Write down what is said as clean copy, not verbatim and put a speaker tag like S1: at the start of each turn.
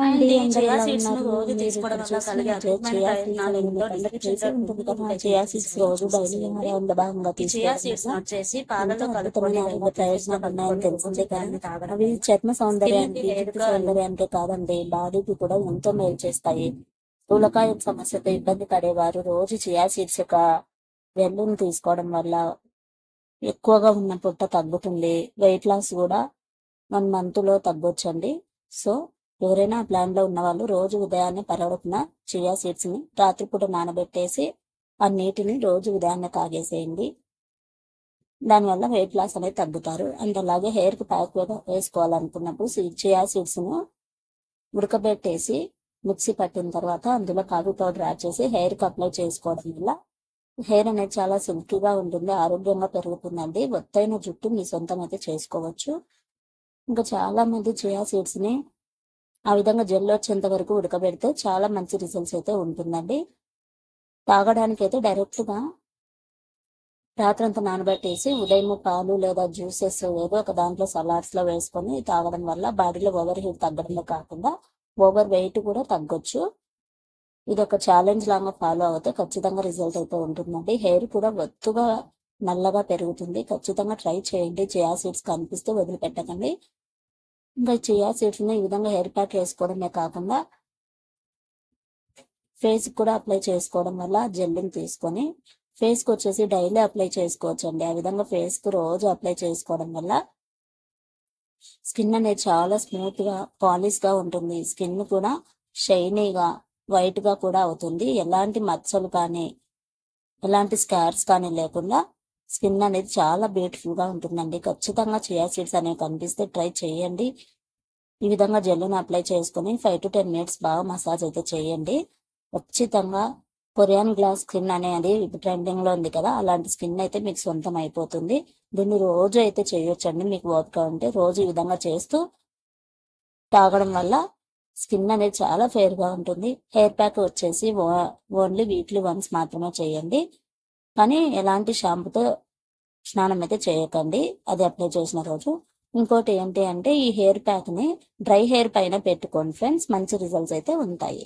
S1: అండి
S2: అండ్ ఈ
S1: అందరూ
S2: చియా
S1: ఎలా
S2: సీడ్స్ ను
S1: ఉన్నారు?
S2: రోజు
S1: మీరు
S2: తీసుకోవడం
S1: ఇక్కడ
S2: వల్ల కలిగే
S1: చూస్తున్నట్లే
S2: అద్భుతమైన
S1: చియా సీడ్స్
S2: ప్రయోజనాలు
S1: అనేది
S2: ఏంటో
S1: అందరికీ
S2: డిస్క్రిప్షన్
S1: తెలిసే
S2: లో
S1: ఉంటుంది
S2: లింక్
S1: కదా. చియా సీడ్స్
S2: పెట్టేసేయండి,
S1: రోజు డైలీ
S2: చూసేసేయండి.
S1: ఆహారంలో భాగంగా
S2: ఈ చియా
S1: తీసుకోవడం
S2: సీడ్స్
S1: వల్ల
S2: ను వచ్చేసి
S1: ఎంతో
S2: పాలలో
S1: అద్భుతమైన
S2: కలుపుకొని లేదా
S1: ఆరోగ్య
S2: టిఫిన్స్ లో
S1: ప్రయోజనాలు ఉన్నాయని
S2: కలుపుకొని రోజు
S1: తెలిసిందే కదా.
S2: ఉదయాన్నే తాగడం
S1: అవి
S2: వల్ల
S1: చర్మ
S2: స్కిన్ కి,
S1: సౌందర్యానికి,
S2: హెయిర్
S1: జుట్టు
S2: కి
S1: సౌందర్యానికే కాదండి, బాడీకి కూడా ఎంతో మేలు చేస్తాయి. స్థూలకాయం సమస్యతో ఇబ్బంది పడేవారు రోజు చియా సీడ్స్ యొక్క వెల్లుని తీసుకోవడం వల్ల ఎక్కువగా ఉన్న పొట్ట తగ్గుతుంది. వెయిట్ లాస్ కూడా 1 month లో తగ్గొచ్చండి. సో ఎవరైనా ఆ ప్లాన్ లో ఉన్న వాళ్ళు రోజు ఉదయాన్నే పరగడుపున చియా సీడ్స్ ని రాత్రిపూట నానబెట్టేసి ఆ నీటిని రోజు ఉదయాన్నే తాగేసేయండి. దానివల్ల వెయిట్ లాస్ అనేది తగ్గుతారు. అండ్ అలాగే హెయిర్ కి ప్యాక్ వేసుకోవాలనుకున్నప్పుడు చియా సీడ్స్ ను ఉడకబెట్టేసి మిక్సీ పట్టిన తర్వాత అందులో కాఫీ పౌడర్ యాడ్ చేసి హెయిర్ కి అప్లై చేసుకోవడం వల్ల హెయిర్ అనేది చాలా సిల్కీగా ఉంటుంది, ఆరోగ్యంగా పెరుగుతుందండి. ఒత్తైన జుట్టు మీ సొంతం అయితే చేసుకోవచ్చు. ఇంకా చాలా మంది చియా సీడ్స్ ని ఆ విధంగా జెల్ వచ్చేంత వరకు ఉడకబెడితే చాలా మంచి రిజల్ట్స్ అయితే ఉంటుందండి. తాగడానికి అయితే డైరెక్ట్ గా రాత్రంతా నానబెట్టేసి ఉదయం పాలు లేదా జ్యూసెస్ ఏదో ఒక దాంట్లో సలాడ్స్ లో వేసుకొని తాగడం వల్ల బాడీలో ఓవర్ హీట్ తగ్గడమే కాకుండా ఓవర్ వెయిట్ కూడా తగ్గొచ్చు. ఇది ఒక ఛాలెంజ్ లాగా ఫాలో అవుతే ఖచ్చితంగా రిజల్ట్ అయితే ఉంటుందండి. హెయిర్ కూడా ఒత్తుగా నల్లగా పెరుగుతుంది. ఖచ్చితంగా ట్రై చేయండి. చియా సీడ్స్ కనిపిస్తే వదిలిపెట్టకండి. ఇంకా చియా సీడ్స్ ని ఈ విధంగా హెయిర్ ప్యాక్ వేసుకోవడమే కాకుండా ఫేస్ కూడా అప్లై చేసుకోవడం వల్ల జెల్లింగ్ తీసుకొని ఫేస్ కి వచ్చేసి డైలీ అప్లై చేసుకోవచ్చు అండి. ఆ విధంగా ఫేస్ కు రోజు అప్లై చేసుకోవడం వల్ల స్కిన్ అనేది చాలా స్మూత్ గా పాలిష్ గా ఉంటుంది. స్కిన్ కూడా షైనీగా వైట్ గా కూడా అవుతుంది. ఎలాంటి మచ్చలు కానీ ఎలాంటి స్కార్స్ కానీ లేకుండా స్కిన్ అనేది చాలా బ్యూటిఫుల్ గా ఉంటుందండి. ఖచ్చితంగా చియా సీడ్స్ అనేవి కనిపిస్తే ట్రై చేయండి. ఈ విధంగా జెల్లును అప్లై చేసుకుని 5 to 10 minutes బాగా మసాజ్ అయితే చేయండి. ఖచ్చితంగా కొరియన్ గ్లాస్ స్కిన్ అనేది ఇప్పుడు ట్రెండింగ్ లో ఉంది కదా, అలాంటి స్కిన్ అయితే మీకు సొంతం అయిపోతుంది. దీన్ని రోజు అయితే చేయొచ్చండి. మీకు ఓపిక ఉంటే రోజు ఈ విధంగా చేస్తూ తాగడం వల్ల స్కిన్ అనేది చాలా ఫెయిర్ గా ఉంటుంది. హెయిర్ ప్యాక్ వచ్చేసి ఓన్లీ వీక్లీ వన్స్ మాత్రమే చేయండి. కానీ ఎలాంటి షాంపూతో స్నానం అయితే చేయకండి అది అప్లై చేసిన రోజు. ఇంకోటి ఏంటి అంటే ఈ హెయిర్ ప్యాక్ ని డ్రై హెయిర్ పైన పెట్టుకోండి ఫ్రెండ్స్, మంచి రిజల్ట్స్ అయితే ఉంటాయి.